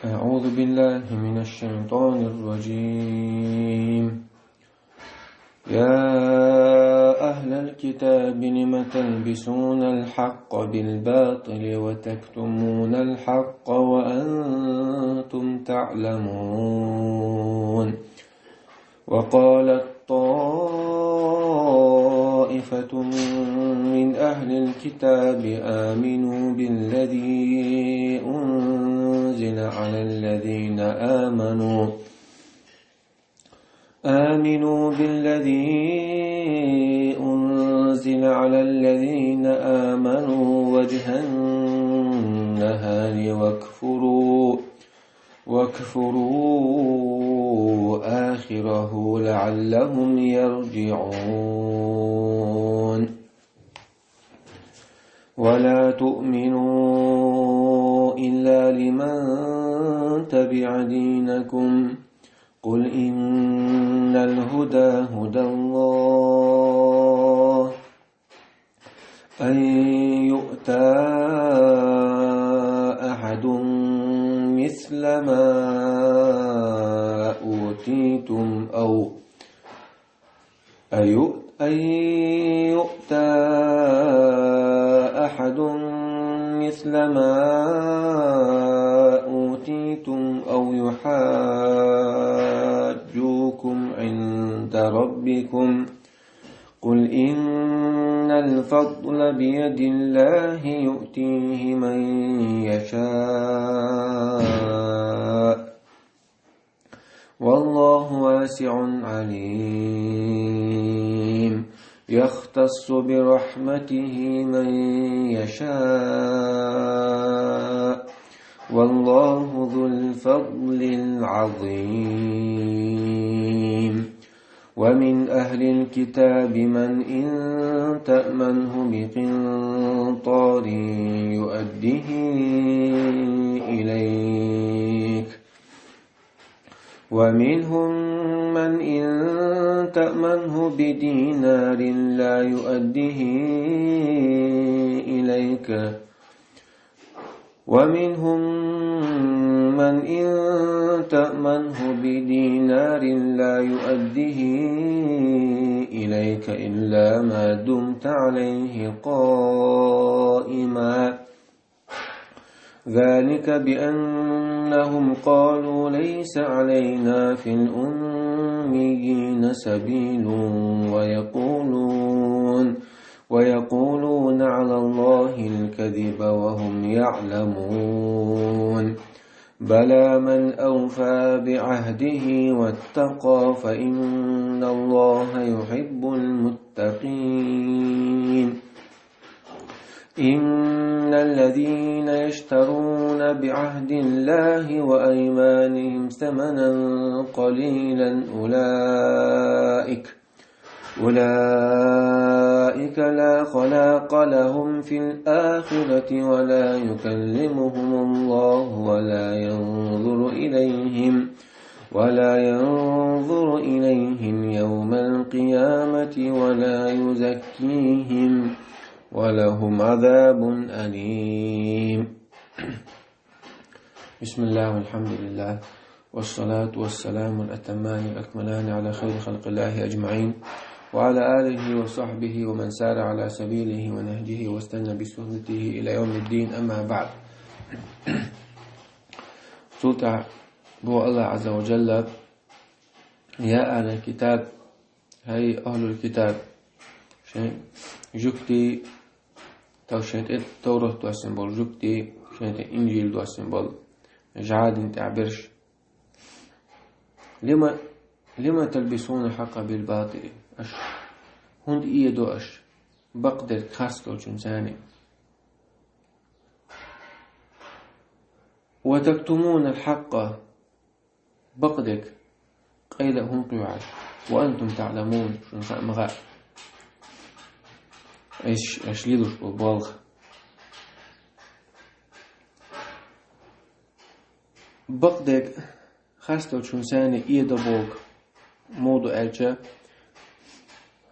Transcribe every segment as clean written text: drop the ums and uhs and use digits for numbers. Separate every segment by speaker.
Speaker 1: أعوذ بالله من الشيطان الرجيم. يا أهل الكتاب لم تلبسون الحق بالباطل وتكتمون الحق وأنتم تعلمون. وقالت طائفة من أهل الكتاب آمنوا بالذي أنزل على الذين آمنوا وجه النهار واكفروا آخره لعلهم يرجعون. ولا تؤمنوا إلا لمن تبع دينكم قل إن الهدى هدى الله أن يؤتى أحد مثل ما أوتيتم أو يحاجوكم عند ربكم قل إن الفضل بيد الله يؤتيه من يشاء والله واسع عليم. يختص برحمته من يشاء والله ذو الفضل العظيم. ومن أهل الكتاب من إن تأمنه بقنطار يؤده إليك ومنهم من إن تأمنه بدينار لا يؤده إليك ومنهم من إن تأمنه بدينار لا يؤده إليك إلا ما دمت عليه قائما ذلك بأنهم قالوا ليس علينا في الأميين سبيل ويقولون على الله الكذب وهم يعلمون. بلى من أوفى بعهده واتقى فإن الله يحب المتقين. إن الذين يشترون بعهد الله وأيمانهم ثمنا قليلا أولئك لا خلاق لهم في الآخرة ولا يكلمهم الله ولا ينظر إليهم يوم القيامة ولا يزكيهم ولهم عذاب أليم. بسم الله والحمد لله والصلاة والسلام الأتمان الأكملان على خير خلق الله أجمعين وعلى آله وصحبه ومن سار على سبيله ونهجه واستنى بسنته إلى يوم الدين. أما بعد. سلطة بو الله عز وجل يا أهل الكتاب هاي أهل الكتاب جكتي توشنت التوراة دو سيمبول جكتي شنت إنجيل دو سيمبول جعاد تعبرش لما تلبسون الحق بالباطل أش هند دو أش بقدر خاصة جنساني وتكتمون الحق بقدك قيل هم قيعش وأنتم تعلمون شنسان مغا إيش ليدوش بالبالغ بقدك خاصة جنساني دو بوك موضوع ألجا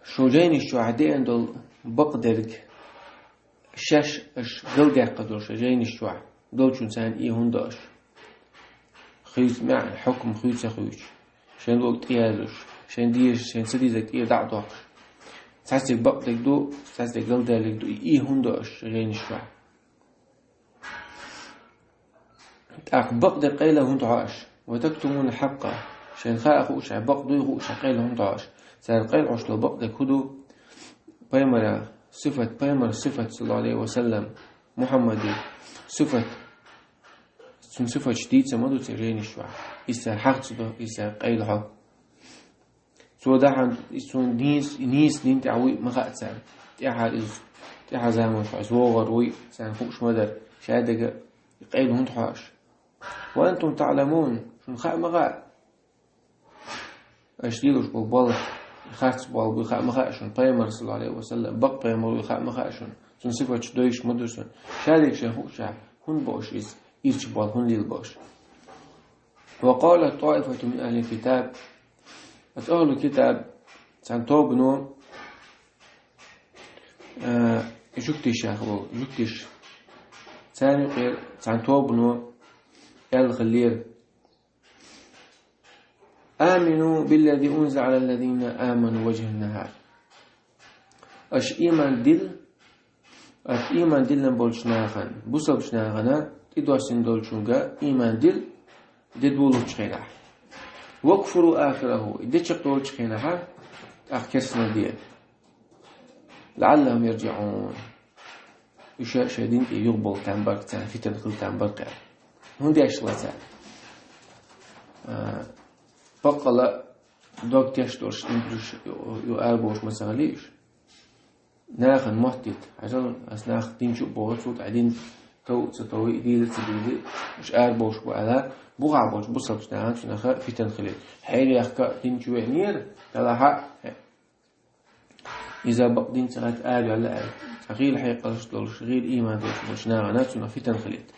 Speaker 1: شوجين الشعدين دول بقدرك شش اش غلقه قدرش جاين الشوع دول چون سان ای هنداش خيوت مع حكم خيوت خيوت شين وقت يالوش شين ديش شين سدي زك دعوة ساسك بق دو ساسك جل دالك دو هندوش غين شوا بق قيله هندعاش وتكتمون الحق شين خاخوش بق دو يخوش قيله هندعاش سال قيل عش لو بق كدو بيمر صفة صلى الله عليه وسلم محمد صفة جديد سمدو تغين شوا إسا حق صدو إسا قيل حق سو دحن سون نيس دين تعوي مخات سان تحا زمان فاس وغروي سان فوقش مدر شادق قيل هند حاش وأنتم تعلمون شن خاء مغاء أشتيلوش بالبال خارج بال بخاء مغاء شن بيمر صلى الله عليه وسلم بق بيمر بخاء مغاء شن سون صفة دويش مدرسون شادق شهو شا هن باش إيش بال هن ليل باش وقال طائفة من أهل الكتاب أهل الكتاب سنتوبنو جكتش أخو جكتش ثاني غير سنتوبنو الغلير آمنوا بالذي أنزل على الذين آمنوا وجه النهار أش إيمان دل نبولشناغن بوسبشناغنا تدوسين دولشونغا إيمان دل دبولوش خيرا وكفروا آخره إذا شقتوا شخينها أخكرسنا دي لعلهم يرجعون يشاء شدين يقبل تنبرك تان في تدخل تنبرك هون دي أشلتا بقلا دوك تشتورش نبرش يؤربوش مثلا ليش ناخن محتد عشان أسناخ تنشو بوغتوت عدين تطوي دي تبيدي مش أربوش بقى بوغابوش بصبش ناخن شنخا في تنخلي حيري أخكا تنشو نير تلاها إذا بقدين تغات آل على آل غير حقيقة شلولش غير إيمان دوش ناغنات شنخ في تنخليت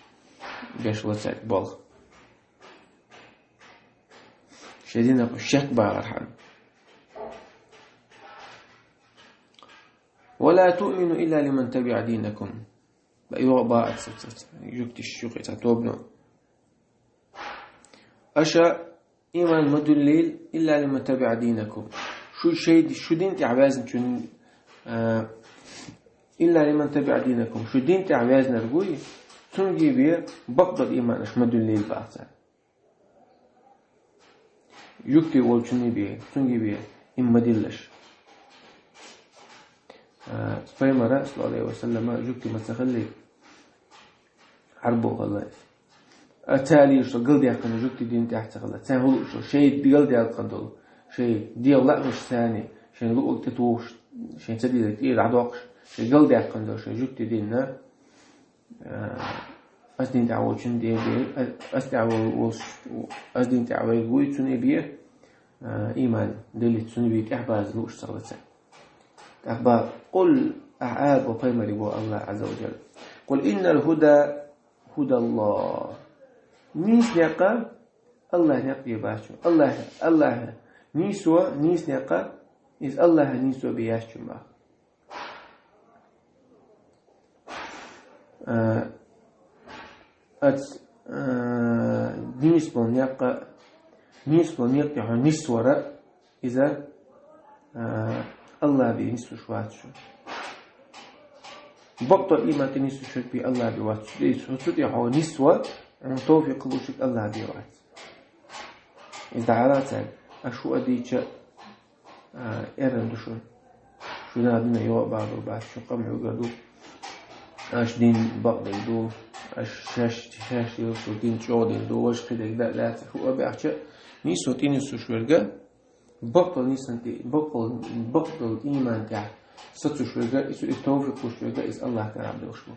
Speaker 1: بيش لساك بالغ شدينا الشك بارحان ولا تؤمنوا إلا لمن تبع دينكم بأيوه باء يكتش يقيت توبنا أشا إيمان مدلل إلا لمن تبع دينكم شو دين تعبازن إلا لمن تبع دينكم شو دين تعبازن رجوي تنجي بيه بقدر إيمان إش مدلل بأحسن يكتي والشني بيه تنجي بيه إما دلش فيما صلى الله عليه وسلم جبت مسخلي حربه والله أتالي شو قلدي أكن جبت دين تحت خلا تهول شو شيء بقلدي أكن شيء ديال لا مش ثاني شيء لو تتوش شيء تدي كتير عدوقش شيء قلدي أكن شيء جبت ديننا أسدين تعود شن دي أسدين تعود قوي توني بيه إيمان دليل توني بيه أحباز لوش صلته أخبار قل أعاب وقيمة الله عز وجل قل إن الهدى هدى الله نيس نقا الله نقي باشو الله نيس نقا إذ الله نيسوا بياشو ما نيس نقا نيسورا إذا الله بينسو شواتشو بطل إيمان تنسو شك بي الله بيواتشو ليش هتودي هو نسوة توفيق لوشك الله بيوات إذا عرفت أشو أديك إيرندوشون شو نادنا يوق بعض وبعض شو قمع وقدو أش دين بقدر دو أش شاش يوصل دين شودين دو وش خدك ده لا هو بيحكي نسو تنسو شوالجا بطل إيمان تاع ستو شوالجا إسو التوفيق شوالجا إس الله كان عبد وشو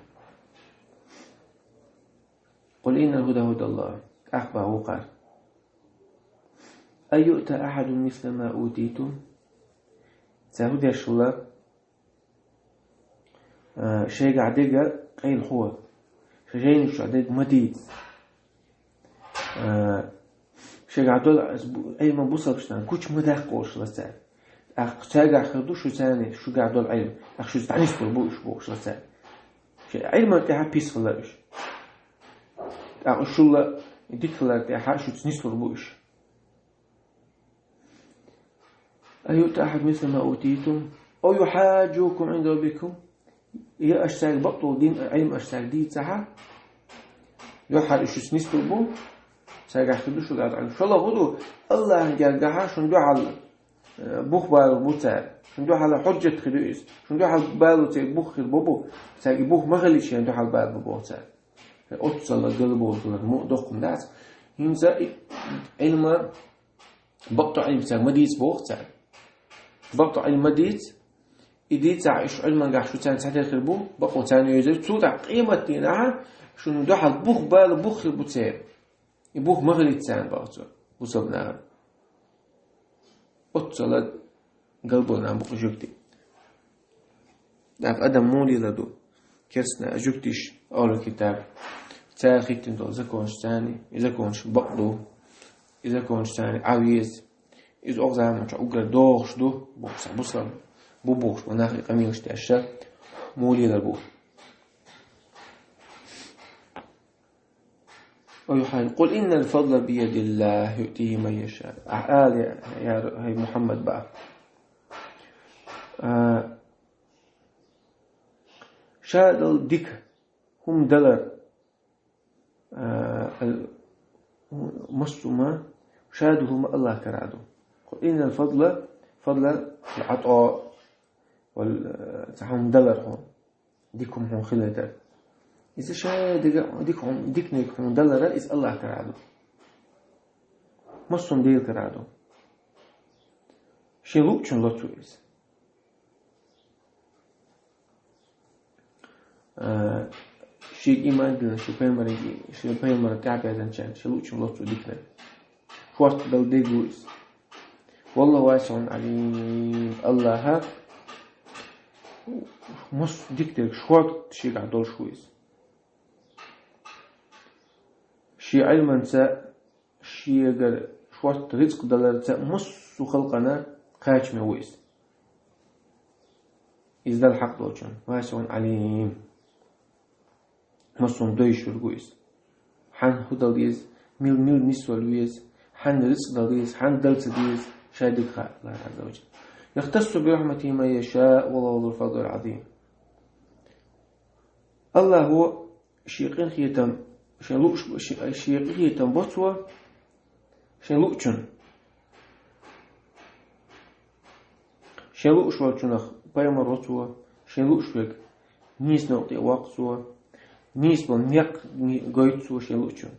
Speaker 1: قل إن الهدى هدى الله أخبر وقال أيؤتى أحد مثل ما أوتيتم سهود يشلا شيء قاعدة قيل حوض شيء مش قاعدة مديد شيء قاعدة أي ما بوصل بشتان كوش مداق قوش لسان شيء قاعدة شو ثاني شو قاعدة العلم شو تعنيس بالبوش بوش لسان شيء علم أنت بيس خلاش أشولا ديكلر تاعها شو تنسل بوش أيؤتى أحد مثل ما أوتيتم أو يحاجوكم عند ربكم هي أشتاق بطل دين علم أشتاق دي تاعها يحاج شو تنسل بو سايقاش تدوشو قاعد عن شو الله غدو الله قاعدها شندو على بوخ بالو بوتا شندو على حجة خلويس شندو على بالو تي بوخ البوبو سايق بوخ مغلي شندو على بالو بوتا أتصل قلبه وصل مو دقم داس هنزا علم بقطع علم سايق مديس بوخ تاع بقطع علم مديس إديت تاع إيش علم قاعد شو تاني ساعتين خربو بقو تاني يجي تسوع قيمة تينها شندو على بوخ بالو بوخ البوتا يبوخ مغلي تسان باوتو وصبنا أتصل قلبنا بوخ جوكتي داف أدم مولي لدو كرسنا جوكتيش أول الكتاب تاخي تندو إذا كونش تاني إذا كونش بقدو إذا كونش تاني عويز إذا أغزى منش أقر دوغش دو بوخصا بوصلا بو بوخش وناخي قميوش تأشر مولي لدو قل إن الفضل بيد الله يؤتيه من يشاء يا هي محمد بقى شادل ديك هم دلر مصوما شادهم الله كرادو قل إن الفضل فضل العطاء والتحهم دلر هون ديكم هم خلدر إذا شاد ديكهم دلر إذا الله كرادو مصوم ديل كرادو شلوك شن لطو إذا شيء إيمان دلنا شيء بيمر كعبة زنشان شلوك شن لطو ديكنا فوات دل ديجو إذا والله واسع عليم الله مص ديكتك شوات شيء قاعد شويس شيء علما سا شيء قال شوات رزق دلر سا مص خلقنا قاش مويس إذا الحق دوشان واسع عليم مصوم دويش ورقويس حن هداليز ميل نسوالويز حن رزق داليز حن دلت ديز شادق خالق الله عز وجل يختص برحمته ما يشاء والله ذو الفضل العظيم الله هو شيقين خيتم شيقين خيتم بطوة شلوكشن شلوكش والشنخ بيمر رطوة شلوكشك نيس نقطة واقصوة نيس بالنيق قيتسوة شلوكشن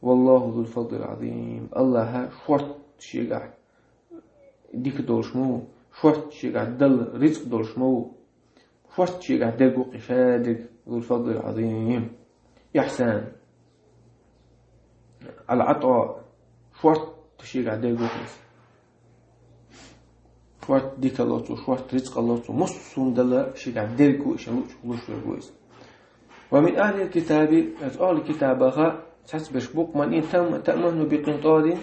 Speaker 1: والله ذو الفضل العظيم الله شورت شيقع ديك دولشمو شورت شيقع دل رزق دولشمو شورت شيقع دلقو قشادق ذو الفضل العظيم إحسان العطاء شورت شيقع دلقو قش شورت ديك الله شورت رزق الله مصون دل شيقع دلقو إشان ومن أهل الكتاب أهل كتابها تسبش بوك من إن تأمنه بقنطار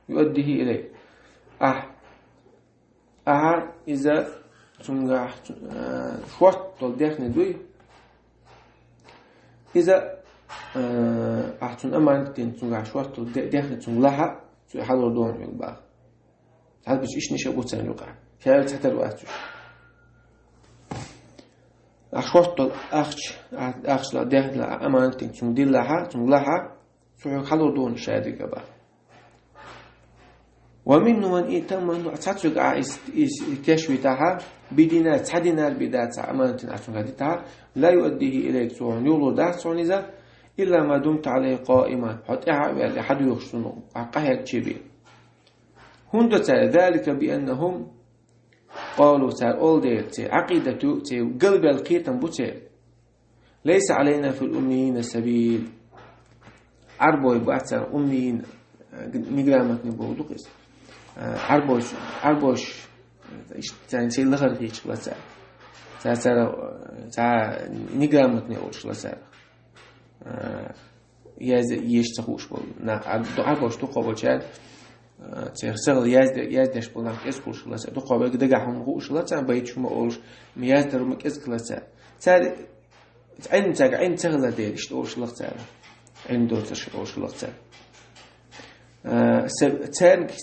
Speaker 1: يؤديه إليه إذا تنجح شوط الداخل دوي إذا أحسن أمان تنجح شوط الداخل تنجلها حضر دون يقبع هذا بس إيش نشأ بوتان يقع شايل تحت الوقت أشوط أخش لا داخل أمان تنجلها سوى حضر دون شادق بقى ومنه من إتمنى تاترك تشوي تاعها بدينار تدينار بدات أمانة عشان لا يؤديه إليك سوى يولو دات سونيزا إلا ما دمت عليه قائما حتى أحد يخشنه عقاها كبير هندت ذلك بأنهم قالوا تعال أول ديت عقيدة قلب القيتم بوتير ليس علينا في الأميين سبيل عربو يبقى أميين نقرامك نبغى دقيس عربوش يعني شيء لغر هيك لا سار نقرامك نقولش لا سار يشتخوش بول عربوش تقابل شاد تغسل يازدش بولناك اسكولش لا سار تقابل دقاهم غوش لا سار بيت شو ما قولش ميازدر مك اسكلا سار عين تغلى دير إيش تقول شلق تعالى عين دور تشقول شلق تعالى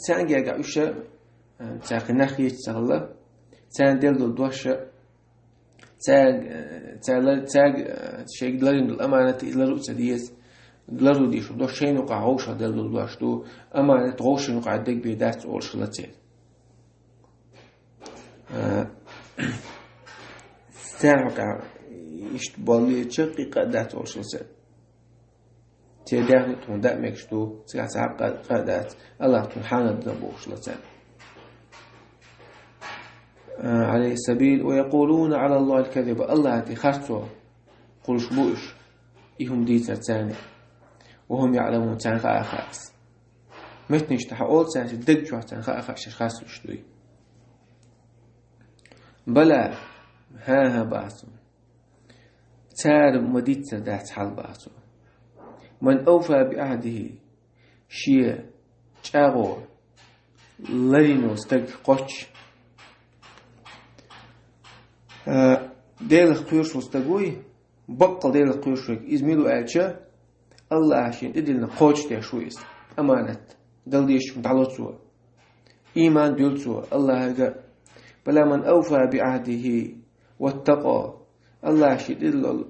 Speaker 1: تان جاء وش تاق نخية تغلى تان دل دول دوش تاق شيء دلين الأمانة إلى تديس دلرو ديشو دوش شيء نقع عوشة دل دول دوش دو أمانة عوشة نقع دق بيدات أول شلتين تان حقا إيش بالي تشقي قدات أول شلتين تيدان تون دات مكشتو تسعب قدات الله تون حانا دبو شلتين عليه السبيل ويقولون على الله الكذب الله هاتي خرطوا قل شبوش إهم ديتر تاني وهم يعلمون تنخاء خاص متنش تحقول تاني تدق شوح تنخاء خاص وشتوي بلا ها باسم تار مديتر دات حال باسم من أوفى بعهده شيء تاغو لرينو استق قوش ديل قيوش وستقوي بقل ديل قيوش إزميلو ألشا الله عشان إدلنا قوش تيا شويس أمانة دل ديش متعلطوا إيمان دلتوا الله هجا بلا من أوفى بعهده واتقى الله عشان إدل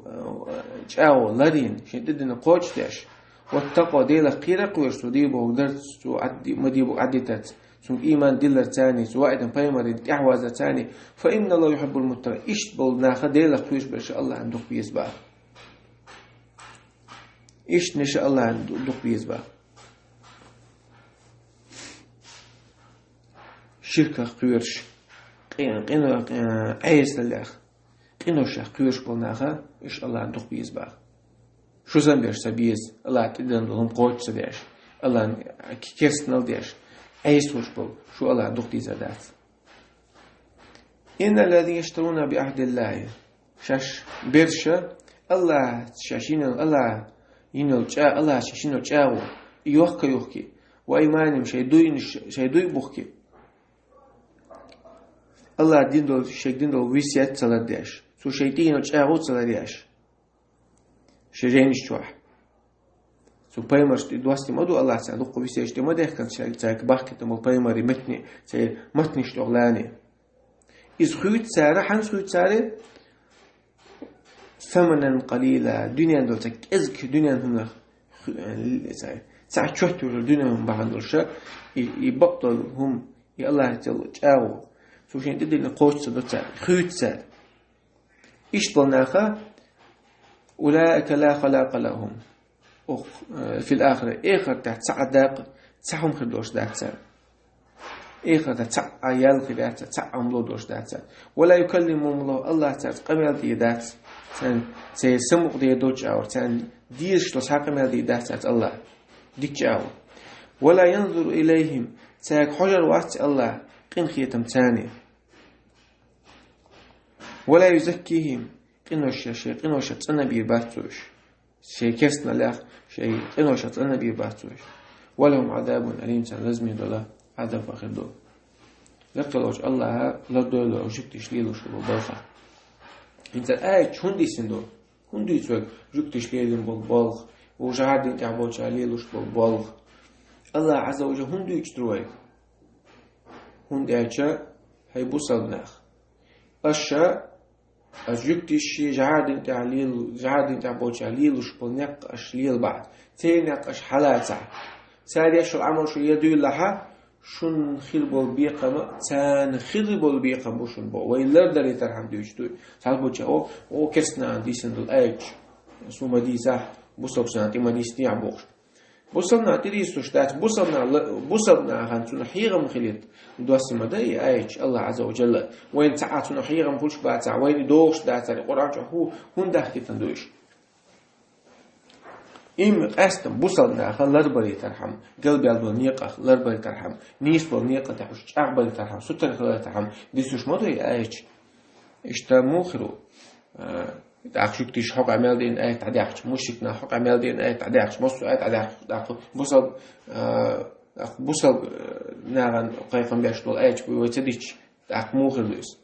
Speaker 1: جاو لرين عشان إدلنا قوش تياش واتقى ديل قيرا قيوش وديبو درت عدي مديبو عدتت سوق إيمان دلر تاني سواء بيمر إحوازة تاني فإن الله يحب المتقين إيش بولنا خديلة قويش بشاء الله عندك بيزبا إيش نشاء الله عندك بيزبا شركة قويرش قينو عيس للأخ قينو شاق قويرش بولنا إيش الله عندك بيزبا شو زنبيش سبيز الله تدن لهم قوش سديش الله كيرس نلديش أيش وشبل شو الله دختي زادات إن الذين يشترون بعهد الله شاش برشة الله شاشينو الله ينو جاء الله شاشينو جاو يوكي وإيمانهم شيدوي بوكي الله دين دول ويسيات صلاديش سو شيدينو جاو صلاديش شجينش توح سو بايمر دوستي مدو الله تعالى دق بيسيش دي مده كان شيء تاك باكت مو بايمر متني شيء متني شغلاني إذ خيوت سعره حنس خيوت سعره ثمنا قليلا دنيا دولتك إزك دنيا هم ساعة شهتوا الدنيا هم بعندول شيء يبطل هم يا الله تعالى جاو سو شيء تدي نقوش صدق خيوت سعر إيش طلناخا أولئك لا خلاق لهم في الآخرة آخر تحت ساعة داق تسعهم خدوش داكسا آخر تحت ساعة عيال خدات ساعة ملودوش داكسا ولا يكلمهم الله تعالى قمل دي دات سي سمق دي دوج أور تان ديش لصحا قمل دي دات الله ديك أور ولا ينظر إليهم تاك حجر وقت الله قن خيتم تاني ولا يزكيهم قنوش تنبي باتوش شيء كسنا له شيء قنوشة أنا بيبعثوش ولهم عذاب أليم سنلزمي الله عذاب آخر دول لقلوش الله لا دول أو جكتش ليلو شلو بالخا إنت الآية هندي سندو هندي سوق جكتش ليلو بالبالغ وجعدين تعبوش عليلو شلو بالبالغ الله عز وجل هندي يجتروي هندي أشياء هيبوصل ناخ أشياء أجيكتش جعادين تعليل جعادين تعبوش عليل وشبل نقش ليل بعد تينقش حلاتا ساري شو عمل شو يدوي لها شن خربول بيقما تان خربول بيقما بوشن بو ويلر دري ترحم ديوشتوي سالبوش او كسنا دي سندل ايج سوما دي صح بوصبسنا تيما دي ستيع بوش بوصلنا تريستو شتات بوصلنا هانتون حيغم خليت دواسي مداي ايج الله عز وجل وين تعاتون حيغم فولش باتا وين دوش داتا القرآن هو هون داخل تندوش إم قاستم بوصلنا خلر بري ترحم قلبي على نيقة خلر بري ترحم نيس بالنيقة تحوش أقبل ترحم ستر خلر ترحم ديسوش مدري ايج اشتموخرو داخشك تيش حق عمل دين آية تعديش مشكنا حق عمل دين آية تعديش مصر آية تعديش بوصل نارن قيفم بيشتغل آية ويتديش داخ موخر ليس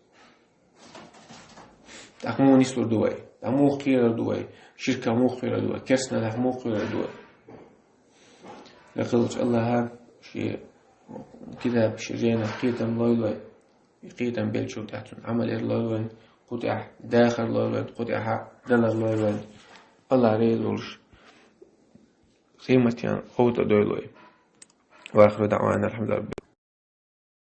Speaker 1: داخ مو نيسلو دوي مو خير دوي شركة مو خير دوي كسنا له مو خير دوي لقلت الله شيء كده بشجينا قيتم لوي قيتم بيلشوك تحتون عمل لوي قطع داخل لوي قطع دلر لوي الله ريدولش قيمة يعني قوة دوي لوي وآخر دعوانا الحمد لله.